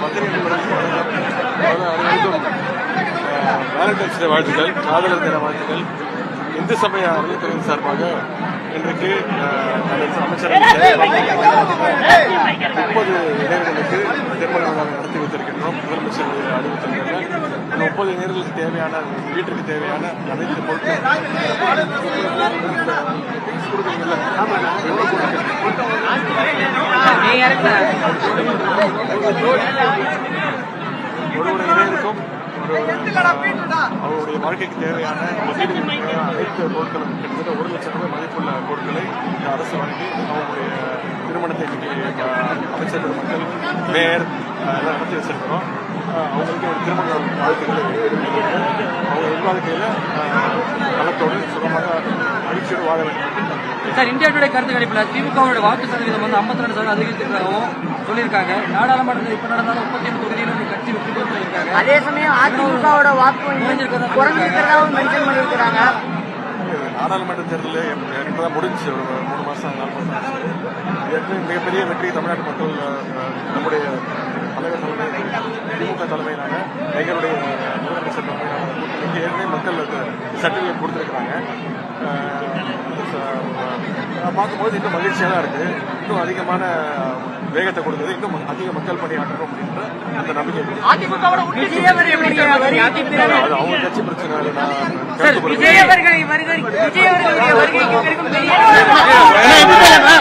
பத்திரிகைகளுடன் அனைவருக்கும் வேலண்டைன்ஸ் டே வாழ்த்துக்கள், காதலர் தின வாழ்த்துக்கள். இந்து சமய அறநிலையத்துறை சார்பாக இன்றைக்கு அமைச்சரவை 30 இளைஞர்களுக்கு திருமண விழாவை நடத்தி வைத்திருக்கின்றோம். முதலமைச்சர் அறிவித்திருக்கிறார். 30 இளைஞர்களுக்கு தேவையான வீட்டிற்கு தேவையான அனைத்து பொருட்கள் ஒரு இளைஞருக்கும் அவருடைய வாழ்க்கைக்கு தேவையான அனைத்து பொருட்களும் கிட்டத்தட்ட 1 லட்சம் ரூபாய் மதிப்புள்ள பொருட்களை அரசு வழங்கி அவங்களுடைய திருமணத்தை இன்னைக்கு அமைச்சர் மக்கள் மேயர் எல்லாம் நடத்தி வச்சிருக்கிறோம். அவங்களுக்கு ஒரு திருமண வாழ்த்துக்களை அவங்க வாழ்க்கையில் நலத்தோடு சுகமாக மகிழ்ச்சியோடு வாழ வேண்டும். சார், இந்தியா டுடே கருத்து கணிப்பில் திமுகவோட வாக்கு சதவீதம் 52% அதிகரித்திருக்காகவும் சொல்லியிருக்காங்க. நாடாளுமன்றத்தில் இப்ப நடந்தாலும் 38 தொகுதியிலும் கட்சி வெற்றி பெற்று சொல்லியிருக்காங்க. அதே சமயம் அதிமுகவோட வாக்கு குறைஞ்சிருக்கிறதாவும் மென்ஷன் பண்ணியிருக்கிறாங்க. நாடாளுமன்ற தேர்தலில் இப்பதான் முடிஞ்சு ஒரு 3 மாசம் 4 மாசம் ஆச்சு. மிகப்பெரிய வெற்றி தமிழ்நாட்டு மக்கள் நம்முடைய தலைவர் திமுக தலைமையிலான எங்களுடைய முதலமைச்சர் தலைமையிலான ஏற்கனவே மக்கள் சர்டிபிகேட் கொடுத்துருக்குறாங்க. பார்க்கும்போது இன்னும் மகிழ்ச்சியாக தான் இருக்கு. இன்னும் அதிகமான வேகத்தை கொடுத்தது, இன்னும் அதிக மக்கள் பணியாற்றணும் அப்படின்ற அந்த நம்பிக்கை. அவங்க கட்சி பிரச்சனை